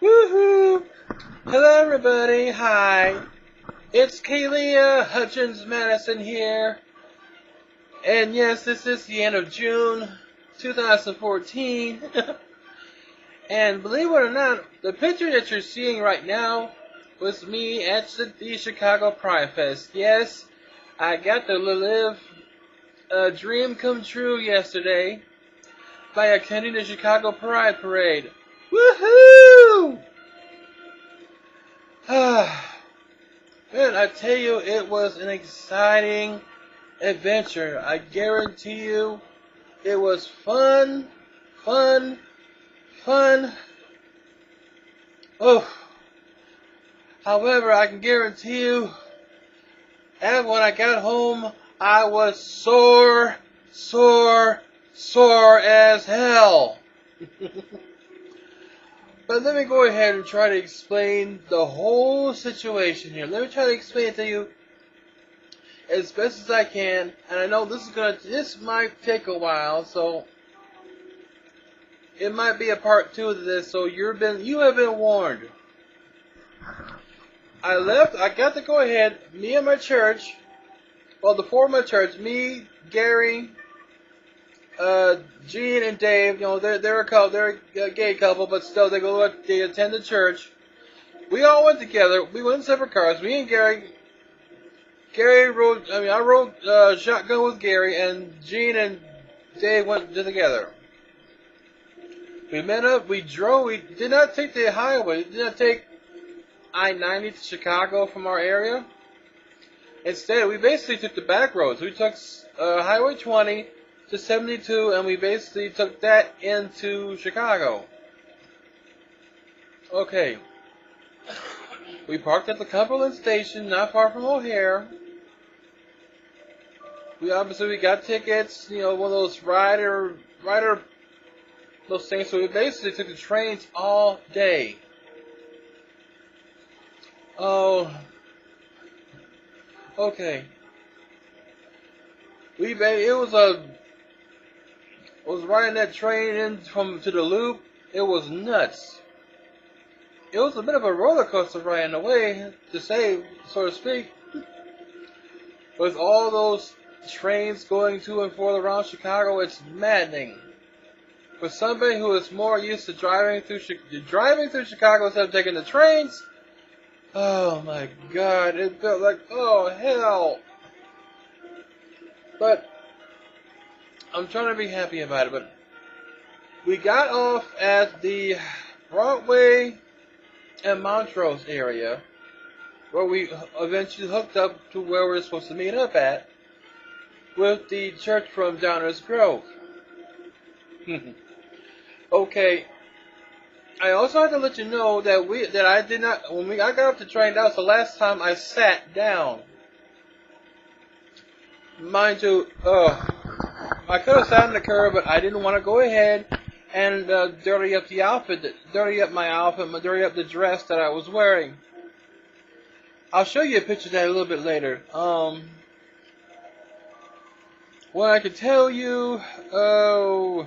Woohoo! Hello everybody, hi. It's Kalia Hutchins Madison here. And yes, this is the end of June 2014. And believe it or not, the picture that you're seeing right now was me at the Chicago Pride Fest. Yes, I got to live a dream come true yesterday by attending the Chicago Pride Parade. Woohoo! Man, I tell you, it was an exciting adventure. I guarantee you, it was fun, fun, fun. Oh, however, I can guarantee you, and when I got home, I was sore, sore, sore as hell. But let me go ahead and try to explain the whole situation here. Let me try to explain it to you as best as I can. And I know this might take a while, so it might be a part 2 of this. So you have been warned. I got to go ahead. Me and my church, well, the four of my church, me, Gary, Gene and Dave, you know, they're a couple, they're a gay couple, but still they attend the church. We all went together. We went in separate cars. Me and Gary rode. I rode shotgun with Gary, and Gene and Dave went together. We met up. We drove. We did not take the highway. We did not take I-90 to Chicago from our area. Instead, we basically took the back roads. We took Highway 20 to 72, and we basically took that into Chicago. Okay. We parked at the Cumberland station, not far from O'Hare. We got tickets, you know, one of those rider those things. So we basically took the trains all day. Oh, okay. Was riding that train in to the loop. It was nuts. It was a bit of a roller coaster ride in a way, to say, so to speak. With all those trains going to and fro around Chicago, it's maddening. For somebody who is more used to driving through Chicago instead of taking the trains, oh my God, it felt like, oh hell. But I'm trying to be happy about it. But we got off at the Broadway and Montrose area, where we eventually hooked up to where we were supposed to meet up at, with the church from Downers Grove. Okay, I also have to let you know that I did not, I got off the train, that was the last time I sat down. Mind you, I could have sat on the curb, but I didn't want to go ahead and dirty up my outfit, dirty up the dress that I was wearing. I'll show you a picture of that a little bit later. What I can tell you, the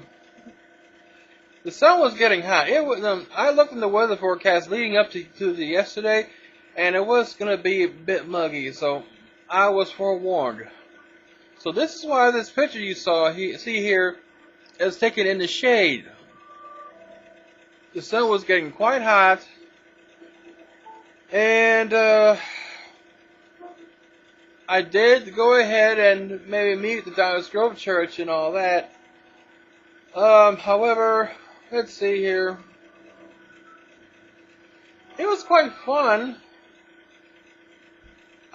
sun was getting hot. It was. I looked in the weather forecast leading up to the yesterday, and it was going to be a bit muggy. So I was forewarned. So this is why this picture you see here is taken in the shade. The sun was getting quite hot, and I did go ahead and maybe meet the Downers Grove Church and all that. However, let's see here. It was quite fun.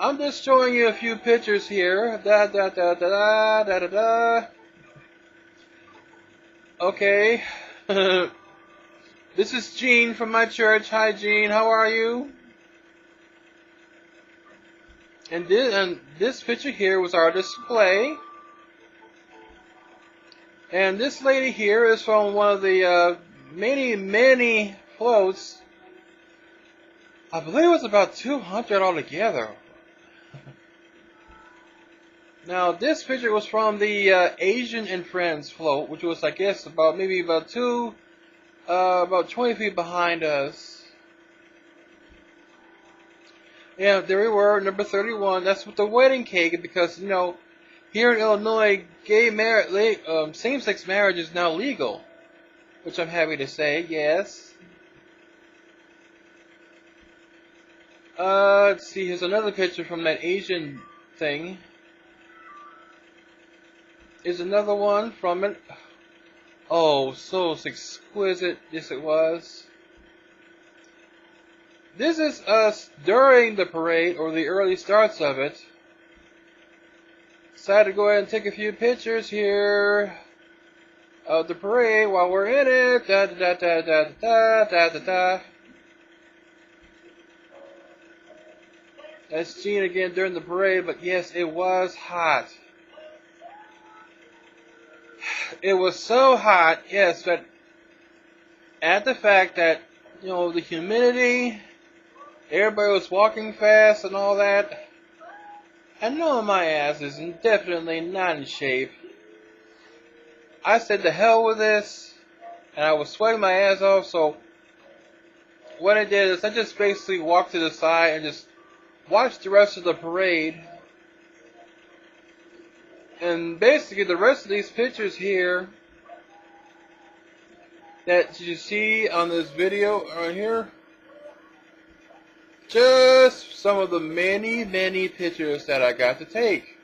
I'm just showing you a few pictures here. Da da da da da da da da. Okay. This is Gene from my church. Hi, Gene. How are you? And this picture here was our display. And this lady here is from one of the many floats. I believe it was about 200 altogether. Now, this picture was from the Asian and Friends float, which was, I guess, about 20 feet behind us. Yeah, there we were, number 31. That's with the wedding cake, because, you know, here in Illinois, same-sex marriage is now legal, which I'm happy to say, yes. Let's see, here's another picture from that Asian thing. Here's another one from it. Oh, so exquisite, yes it was. This is us during the parade, or the early starts of it. Decided to go ahead and take a few pictures here of the parade while we're in it. Da da da da da da da da. That's Gene again during the parade, but yes, it was hot. It was so hot, yes, but add the fact that, you know, the humidity, everybody was walking fast and all that. I know my ass is definitely not in shape. I said the hell with this, and I was sweating my ass off, so what I did is I just basically walked to the side and just watched the rest of the parade. And basically the rest of these pictures here that you see on this video right here, just some of the many, many pictures that I got to take.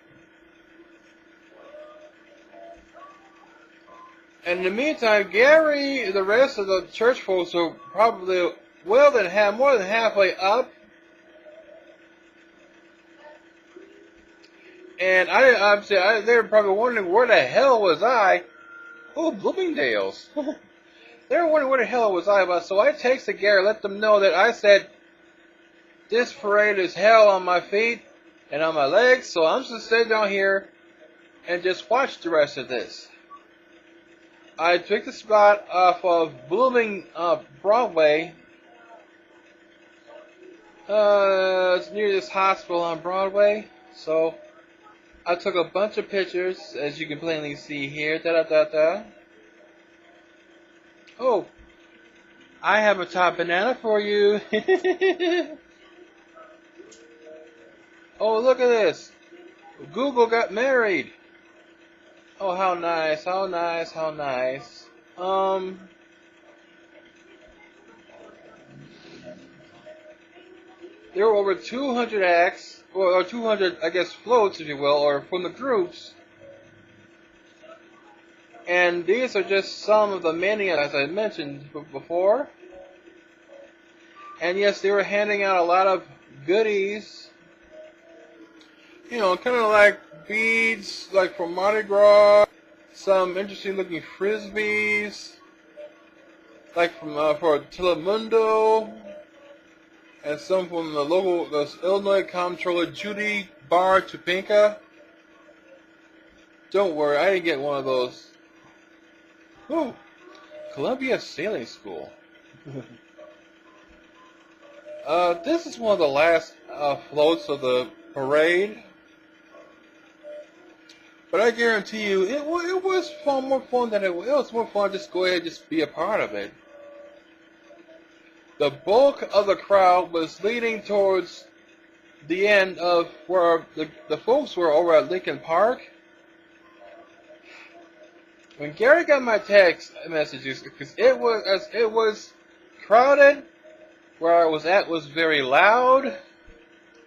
And in the meantime, Gary, the rest of the church folks are probably more than halfway up. And they were probably wondering where the hell was I. Oh, Bloomingdale's. They were wondering where the hell was I about. So I texted Gary, let them know that I said, this parade is hell on my feet and on my legs, so I'm just going to stay down here and just watch the rest of this. I took the spot off of Broadway. It's near this hospital on Broadway, so I took a bunch of pictures, as you can plainly see here. Da da da da. Oh, I have a top banana for you. Oh, look at this. Google got married. Oh, how nice, how nice, how nice. There were over 200 acts, or 200, I guess, floats, if you will, or from the groups. And these are just some of the many, as I mentioned before. And yes, they were handing out a lot of goodies. You know, kind of like beads, like from Mardi Gras. Some interesting looking frisbees, like from for Telemundo. And some from the Illinois Comptroller Judy Bar Topinka. Don't worry, I didn't get one of those. Ooh, Columbia Sailing School. This is one of the last floats of the parade. But I guarantee you, it was more fun than it was more fun just go ahead and just be a part of it. The bulk of the crowd was leading towards the end of where the folks were over at Lincoln Park. When Gary got my text messages, because it was crowded, where I was at was very loud.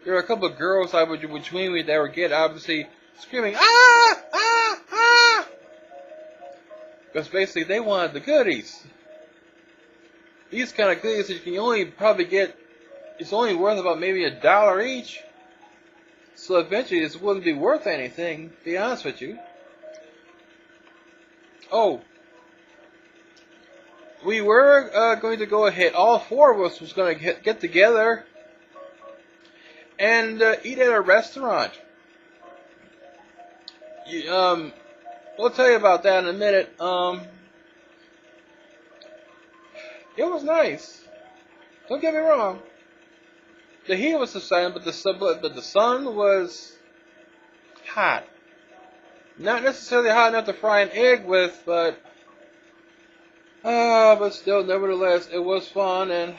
There were a couple of girls between me that were obviously screaming, ah, ah, ah, because basically they wanted the goodies. These kind of goodies that you can only probably get, it's only worth about maybe $1 each. So eventually this wouldn't be worth anything, to be honest with you. Oh, we were going to go ahead, all four of us was going to get together and eat at a restaurant. We'll tell you about that in a minute. It was nice. Don't get me wrong. The heat was subsiding, but the sun was hot. Not necessarily hot enough to fry an egg with, but still, nevertheless, it was fun. And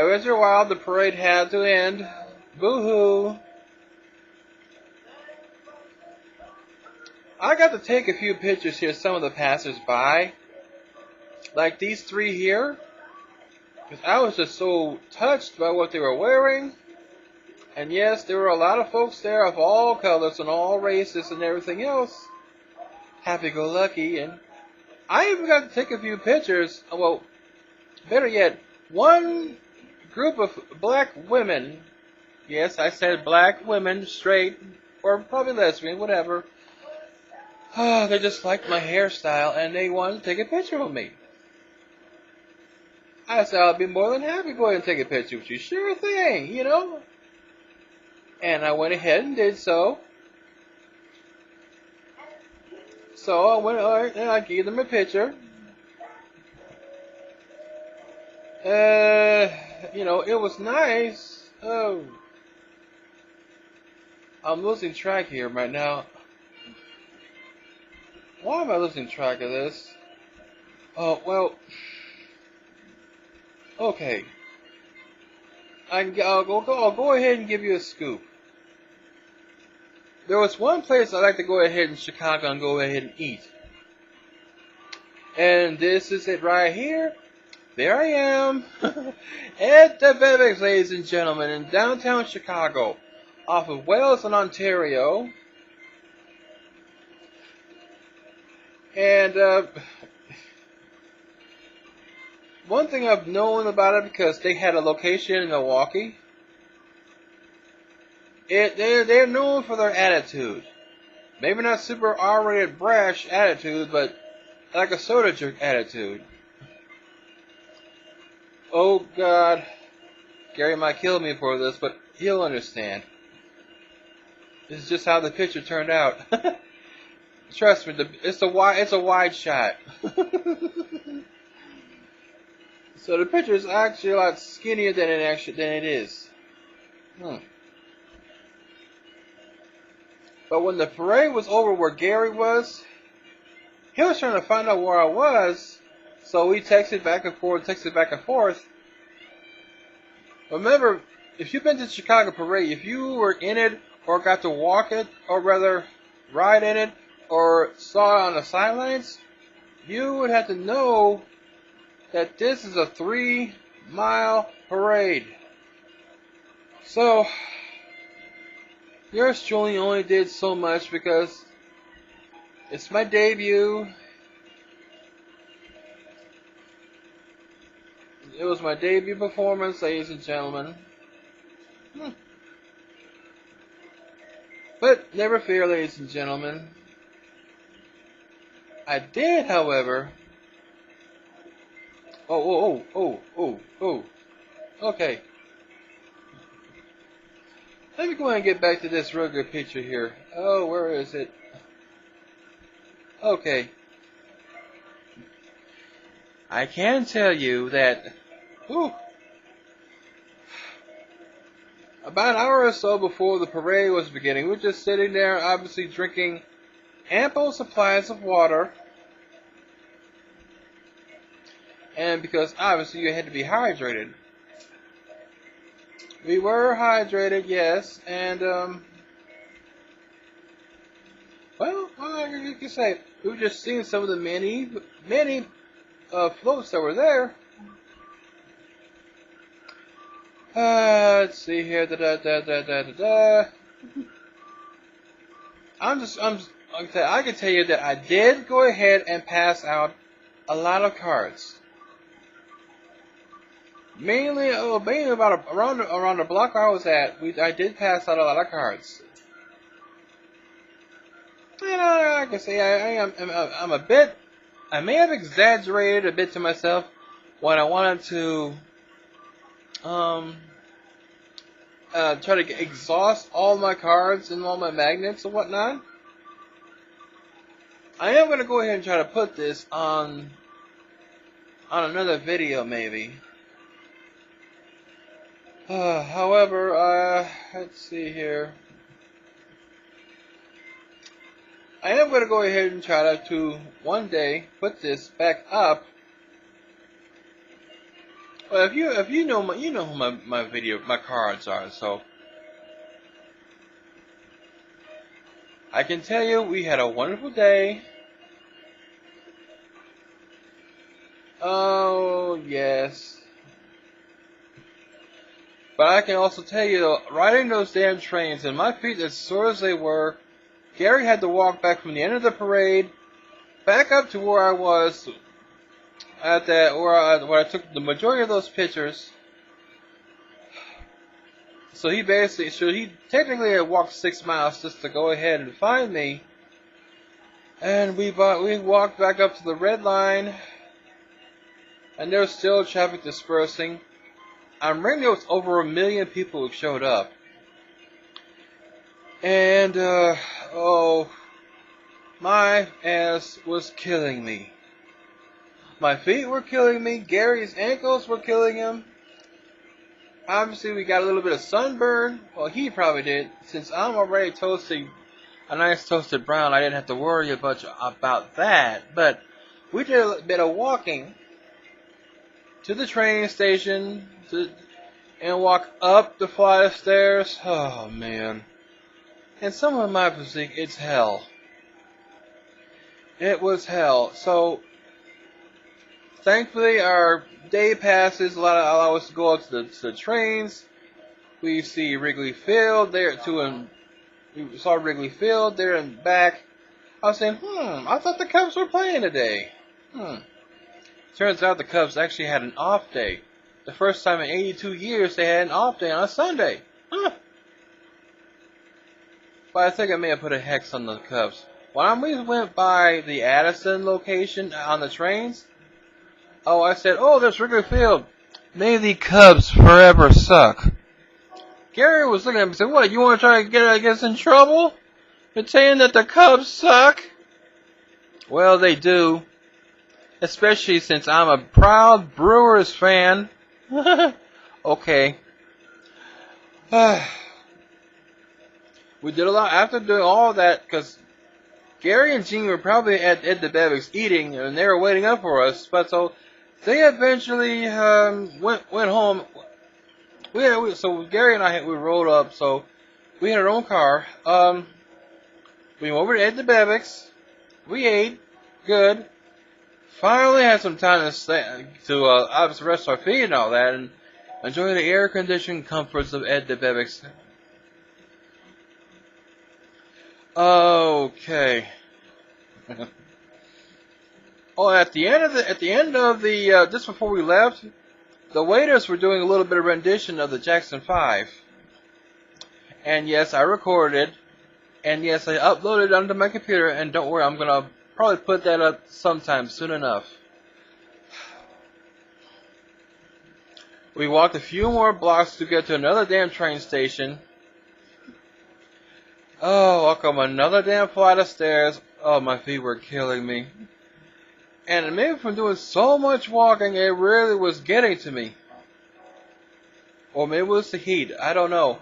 After a while, the parade had to end. Boo-hoo. I got to take a few pictures here of some of the passers-by. Like these three here. Because I was just so touched by what they were wearing. And yes, there were a lot of folks there of all colors and all races and everything else. Happy-go-lucky. And I even got to take a few pictures. Well, better yet, one group of black women. Yes, I said black women, straight, or probably lesbian, whatever. They just liked my hairstyle and they wanted to take a picture with me. I said, I'll be more than happy to go ahead and take a picture with you. Sure thing, you know. And I went ahead and did so. So I went and I gave them a picture. You know, it was nice. Oh. I'm losing track here right now. Why am I losing track of this? Oh, well. Okay. I'll go ahead and give you a scoop. There was one place I'd like to go ahead in Chicago and go ahead and eat. And this is it right here. There I am. At the Bevex, ladies and gentlemen, in downtown Chicago. Off of Wells and Ontario. And one thing I've known about it, because they had a location in Milwaukee, they're known for their attitude. Maybe not super R-rated brash attitude, but like a soda jerk attitude. Oh God, Gary might kill me for this, but he'll understand. This is just how the picture turned out. Trust me, it's a wide shot. So the picture is actually a lot skinnier than it is. But when the parade was over where Gary was, he was trying to find out where I was, so we texted back and forth. Remember, if you've been to the Chicago Parade, if you were in it, or got to walk it, or rather, ride in it, or saw it on the sidelines, you would have to know that this is a 3-mile parade. So, yours truly only did so much because it's my debut. It was my debut performance, ladies and gentlemen. But never fear, ladies and gentlemen. I did, however. Oh. Okay. Let me go ahead and get back to this real good picture here. Oh, where is it? Okay. I can tell you that, about an hour or so before the parade was beginning, we were just sitting there, obviously drinking ample supplies of water. And because obviously you had to be hydrated. We were hydrated, yes, and well, you can say we were just seeing some of the many floats that were there. Let's see here. I can tell you that I did go ahead and pass out a lot of cards. Mainly about around the block I was at, I did pass out a lot of cards. And I can say I may have exaggerated a bit to myself when I wanted to try to exhaust all my cards and all my magnets and whatnot. I am going to go ahead and try to put this on another video maybe. However, let's see here. I am going to go ahead and try to one day put this back up Well, if you know who my cards are. So I can tell you, we had a wonderful day. Oh yes. But I can also tell you, riding those damn trains, and my feet as sore as they were, Gary had to walk back from the end of the parade back up to where I was at that where I took the majority of those pictures. So he technically had walked 6 miles just to go ahead and find me. And we walked back up to the red line, and there was still traffic dispersing. I'm ringing, there was over 1 million people who showed up. And, oh, my ass was killing me. My feet were killing me. Gary's ankles were killing him. Obviously, we got a little bit of sunburn. Well, he probably did. Since I'm already toasting a nice toasted brown, I didn't have to worry much about that. But we did a bit of walking to the train station and walk up the flight of stairs. Oh, man. And some of my physique, it's hell. It was hell. So, thankfully, our day passes. Allow us to go out to the trains. We see Wrigley Field there too, and we saw Wrigley Field there and back. I was saying, I thought the Cubs were playing today. Turns out the Cubs actually had an off day. The first time in 82 years they had an off day on a Sunday. But I think I may have put a hex on the Cubs. When we went by the Addison location on the trains, I said, there's Wrigley Field. May the Cubs forever suck. Gary was looking at me and said, what, you want to try to get us in trouble? You're saying that the Cubs suck? Well, they do. Especially since I'm a proud Brewers fan. Okay. We did a lot after doing all that, because Gary and Gene were probably at the Bevics eating, and they were waiting up for us. But so they eventually went home. So Gary and I we rolled up. So we had our own car. We went over to Ed the Bevics. We ate good. Finally had some time to obviously rest our feet and all that, and enjoy the air-conditioned comforts of Ed the Bevics. Okay. At the end of the just before we left, the waiters were doing a little bit of rendition of the Jackson 5. And yes, I recorded, and yes, I uploaded it onto my computer, and don't worry, I'm gonna probably put that up sometime soon enough. We walked a few more blocks to get to another damn train station. Walk up another damn flight of stairs. My feet were killing me. And maybe from doing so much walking, it really was getting to me. Or maybe it was the heat. I don't know.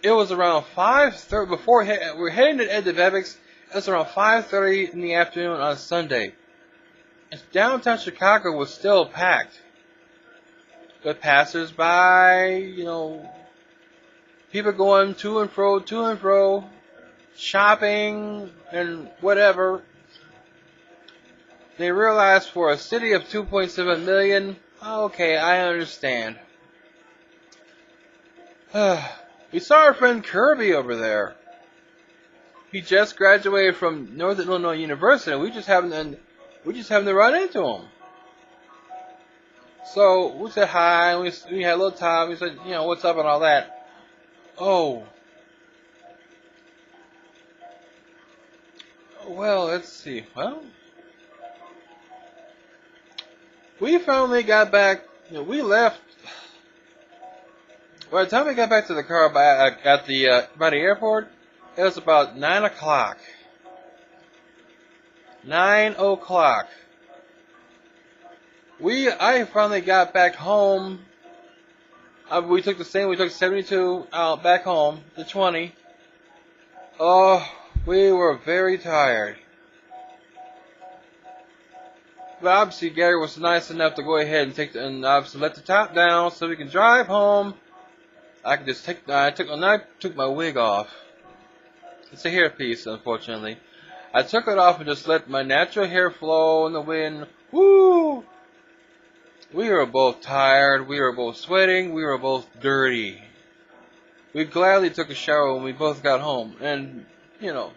It was around 5:30 before we were heading to Ed the Bevics. It was around 5:30 in the afternoon on Sunday. And downtown Chicago was still packed. With passers-by, people going to and fro, shopping, and whatever. They realized for a city of 2.7 million, okay, I understand. We saw our friend Kirby over there. He just graduated from Northern Illinois University, and we just happened to run into him. So we said hi, and we had a little time. We said, what's up and all that. Well, let's see. Well, we finally got back. We left. By the time we got back to the car by the airport, it was about 9 o'clock. 9 o'clock. I finally got back home. We took 72 out back home, the 20. We were very tired. But obviously Gary was nice enough to go ahead and obviously let the top down so we can drive home. I could just I took my wig off. It's a hairpiece, unfortunately. I took it off and just let my natural hair flow in the wind. Woo! We were both tired, we were both sweating, we were both dirty. We gladly took a shower when we both got home, and, you know,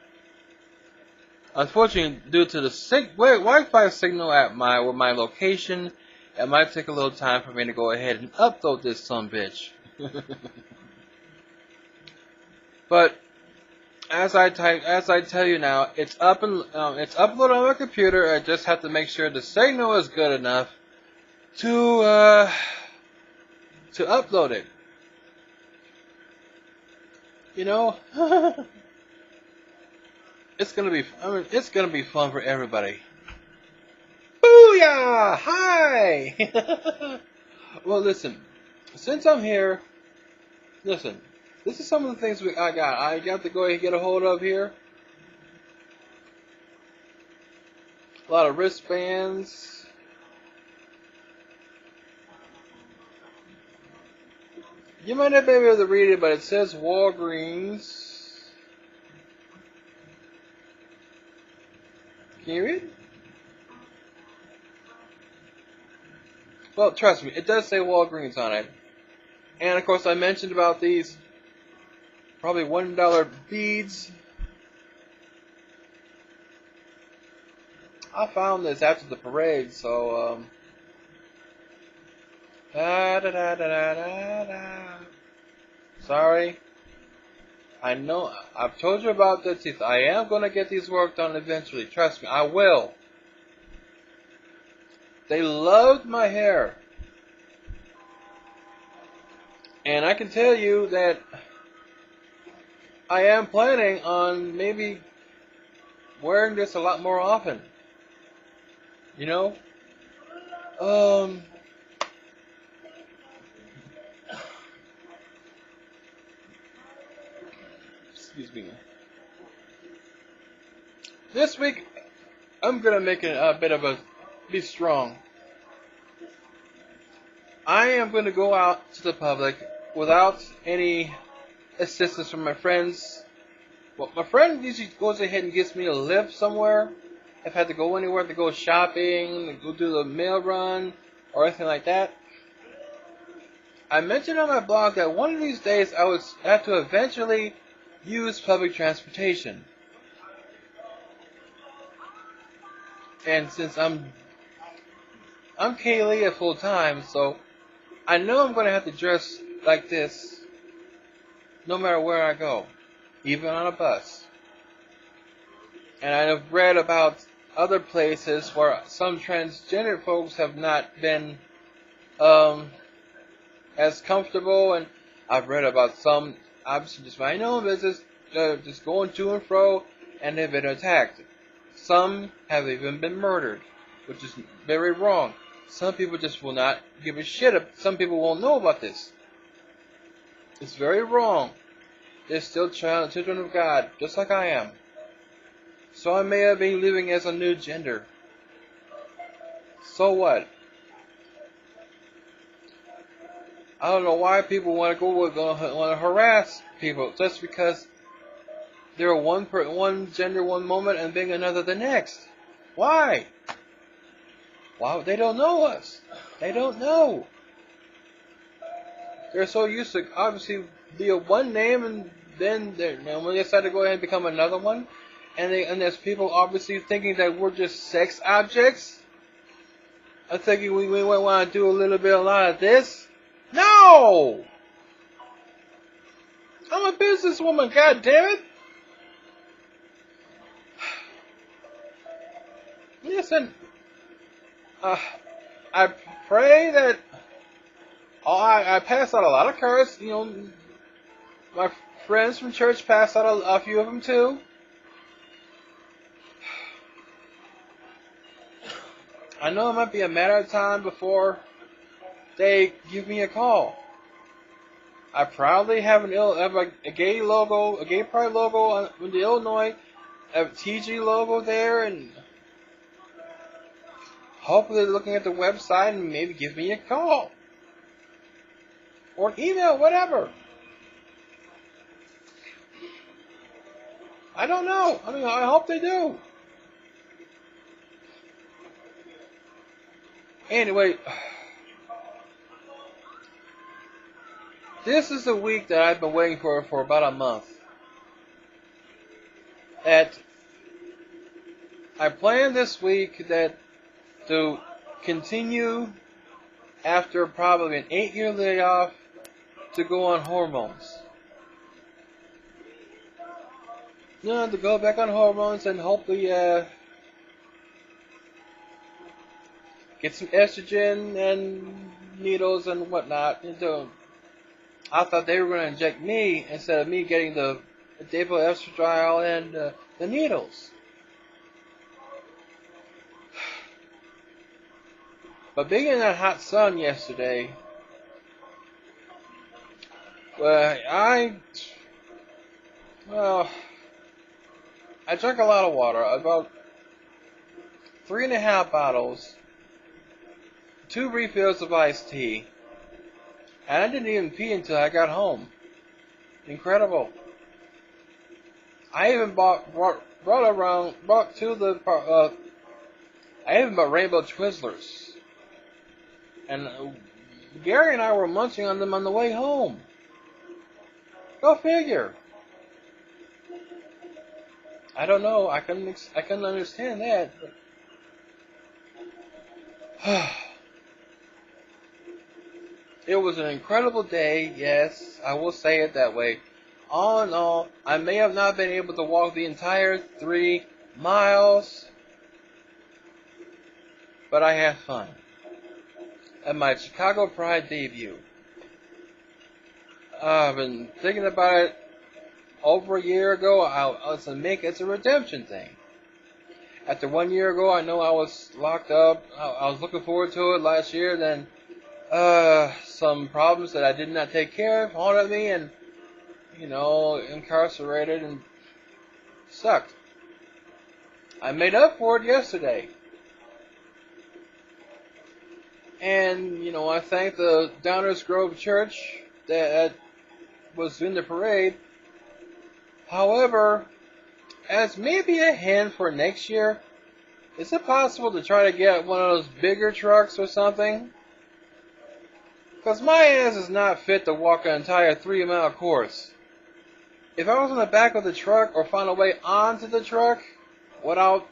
unfortunately, due to the Wi-Fi signal at my location, it might take a little time for me to go ahead and upload this sumbitch. But as I tell you now, it's it's uploaded on my computer. I just have to make sure the signal is good enough to upload it. You know, it's gonna be fun for everybody. Booyah! Hi! Well, listen, since I'm here, listen, this is some of the things I got to go ahead and get a hold of here. A lot of wristbands. You might not be able to read it, but it says Walgreens. Can you read? Well, trust me, it does say Walgreens on it. And of course, I mentioned about these probably $1 beads. I found this after the parade, so da da da da da da da. Sorry. I know I've told you about the teeth. I am gonna get these work done eventually. Trust me, I will. They loved my hair. And I can tell you that I am planning on maybe wearing this a lot more often. You know? Excuse me. This week, I'm gonna make it a bit of a be strong. I am gonna go out to the public without any assistance from my friends. Well, my friend usually goes ahead and gives me a lift somewhere. If I have to go anywhere, to go shopping, go do the mail run, or anything like that. I mentioned on my blog that one of these days I would have to eventually use public transportation. And since I'm Kaylee at full time, so I know I'm going to have to dress like this no matter where I go, even on a bus. And I've read about other places where some transgender folks have not been as comfortable, and I've read about some, obviously just my own business, just going to and fro, and they've been attacked. Some have even been murdered, which is very wrong. Some people just will not give a shit. Some people won't know about this. It's very wrong. They're still children of God, just like I am. So I may have been living as a new gender. So what? I don't know why people want to harass people just because they're one gender one moment and being another the next. Why? Why? They don't know us. They don't know. They're so used to obviously be a one name, and then when they decide to go ahead and become another one, and there's people obviously thinking that we're just sex objects. I'm thinking we might want to do a lot of this. No! I'm a businesswoman, god damn it! Listen, I pray that I pass out a lot of cards. You know, my friends from church pass out a few of them too. I know it might be a matter of time before they give me a call. I proudly have a gay logo, a gay pride logo with the Illinois, a TG logo there, and hopefully they're looking at the website and maybe give me a call. Or an email, whatever. I don't know. I mean, I hope they do. Anyway, this is the week that I've been waiting for about a month. I planned this week that to continue after probably an 8-year layoff to go on hormones. To go back on hormones and hopefully get some estrogen and needles and whatnot. I thought they were going to inject me instead of me getting the Depo estradiol and the needles. But being in that hot sun yesterday, I drank a lot of water, about 3.5 bottles, 2 refills of iced tea, and I didn't even pee until I got home. Incredible. I even bought Rainbow Twizzlers. And Gary and I were munching on them on the way home. Go figure. I don't know. I couldn't understand that. But it was an incredible day. Yes, I will say it that way. All in all, I may have not been able to walk the entire 3 miles, but I had fun. At my Chicago Pride debut. I've been thinking about it over a year ago. It's a redemption thing. After 1 year ago, I know I was locked up. I was looking forward to it last year. Then some problems that I did not take care of haunted me, and incarcerated, and sucked. I made up for it yesterday. And, I thank the Downers Grove Church that was in the parade. However, as maybe a hint for next year, is it possible to try to get one of those bigger trucks or something? Because my ass is not fit to walk an entire 3-mile course. If I was on the back of the truck or found a way onto the truck without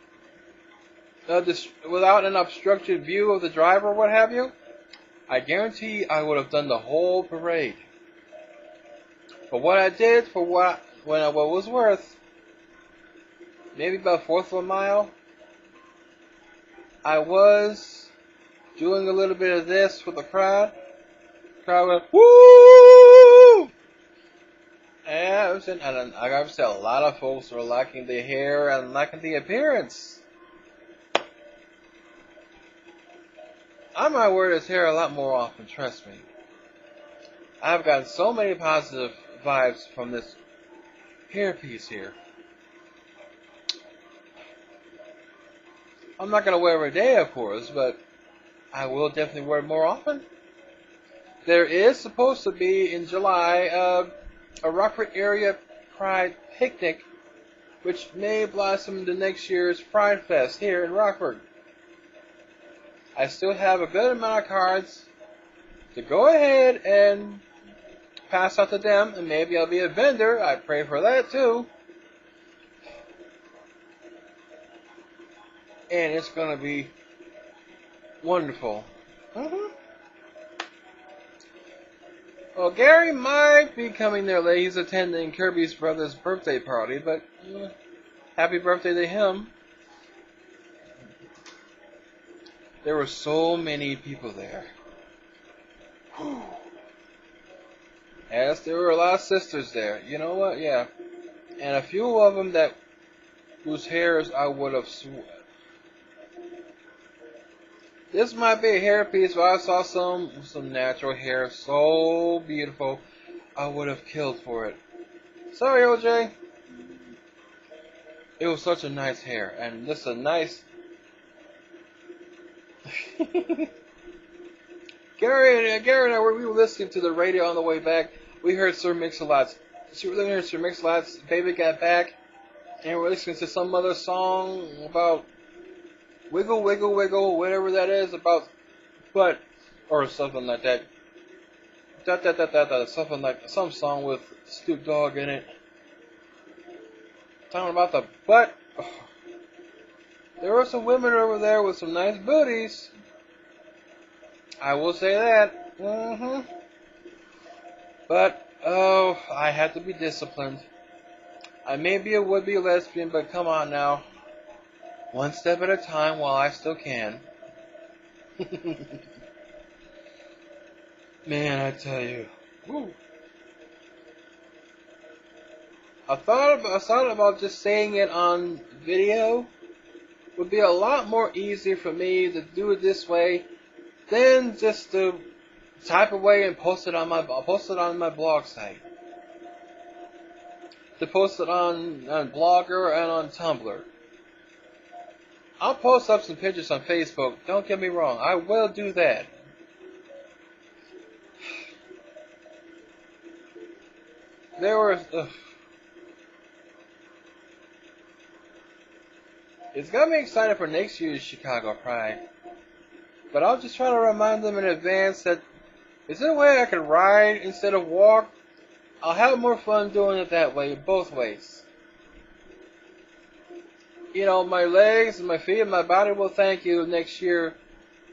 an obstructed view of the driver or what have you, I guarantee I would have done the whole parade. But what I did for what was worth, maybe about 1/4 of a mile, I was doing a little bit of this with the crowd. The crowd went, woo! And I gotta say, a lot of folks were liking the hair and liking the appearance. I might wear this hair a lot more often, trust me. I've gotten so many positive vibes from this hairpiece here. I'm not going to wear it every day, of course, but I will definitely wear it more often. There is supposed to be, in July, a Rockford area Pride picnic, which may blossom into next year's Pride Fest here in Rockford. I still have a good amount of cards to go ahead and pass out to them, and maybe I'll be a vendor. I pray for that too. And it's going to be wonderful. Well, Gary might be coming there late. He's attending Kirby's brother's birthday party, but happy birthday to him. There were so many people there. Whew. Yes, there were a lot of sisters there. You know what? Yeah. And a few of them whose hairs I would have sworn. This might be a hairpiece, but I saw some natural hair, so beautiful, I would have killed for it. Sorry, OJ. It was such a nice hair, and just a nice... Gary and I we were listening to the radio on the way back. We heard Sir Mix-a-Lot's. We heard Sir Mix-a-Lot's "Baby Got Back," and we're listening to some other song about wiggle, wiggle, wiggle, whatever that is about butt or something like that. Something like some song with Snoop Dogg in it. Talking about the butt. Oh. There were some women over there with some nice booties. I will say that. But, oh, I have to be disciplined. I may be a would-be lesbian, but come on now. One step at a time while I still can. Man, I tell you. Woo. I thought about just saying it on video. Would be a lot more easier for me to do it this way than just to type away and post it on my blog site. To post it on Blogger and on Tumblr. I'll post up some pictures on Facebook. Don't get me wrong, I will do that. There were. It's got me excited for next year's Chicago Pride. But I'll just try to remind them in advance that is there a way I can ride instead of walk? I'll have more fun doing it that way, both ways. You know, my legs and my feet and my body will thank you next year.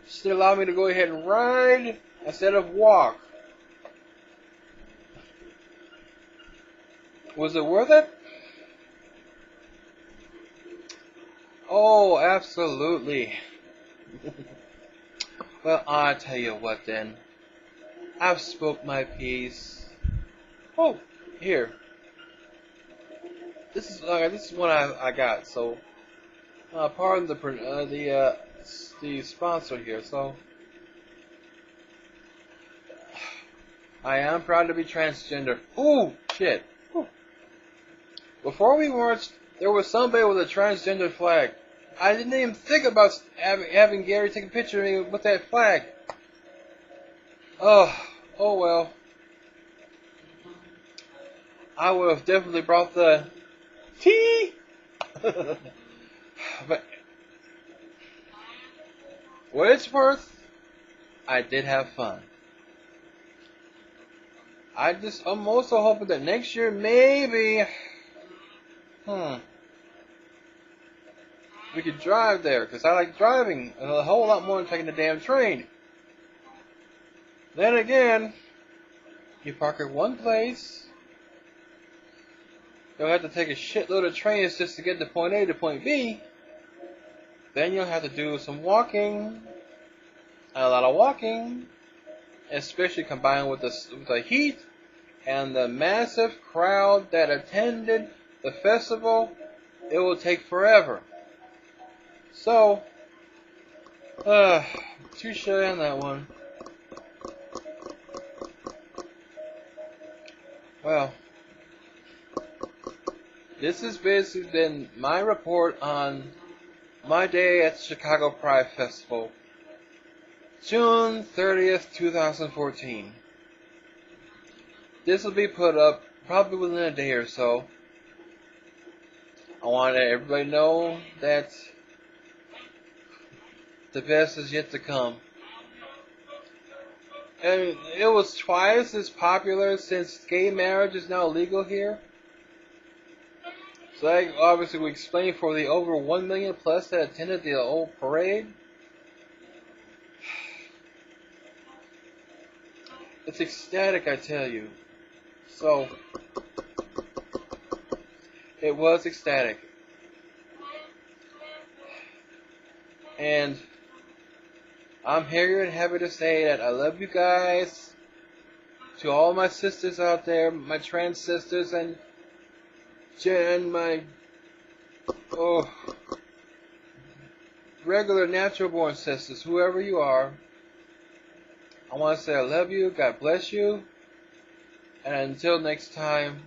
Just allow me to go ahead and ride instead of walk. Was it worth it? Oh, absolutely. Well, I'll tell you what then. I've spoke my piece. Oh, here. This is one I got. So, pardon the sponsor here. So, I am proud to be transgender. Ooh, shit. Ooh. Before we marched, there was somebody with a transgender flag. I didn't even think about having Gary take a picture of me with that flag. Oh well. I would have definitely brought the tea. But what it's worth, I did have fun. I'm also hoping that next year maybe we could drive there, because I like driving a whole lot more than taking the damn train. Then again, you park at one place, you'll have to take a shitload of trains just to get to point A to point B. Then you'll have to do some walking, and a lot of walking, especially combined with the heat and the massive crowd that attended the festival. It will take forever. So, touche on that one. Well, this has basically been my report on my day at the Chicago Pride Festival, June 30th, 2014. This will be put up probably within a day or so. I want to let everybody know that the best is yet to come. And it was twice as popular since gay marriage is now legal here. So that obviously we explain for the over 1 million plus that attended the old parade. It's ecstatic, I tell you. So, it was ecstatic. And I'm here and happy to say that I love you guys. To all my sisters out there, my trans sisters and my regular natural born sisters, whoever you are, I want to say I love you, God bless you, and until next time,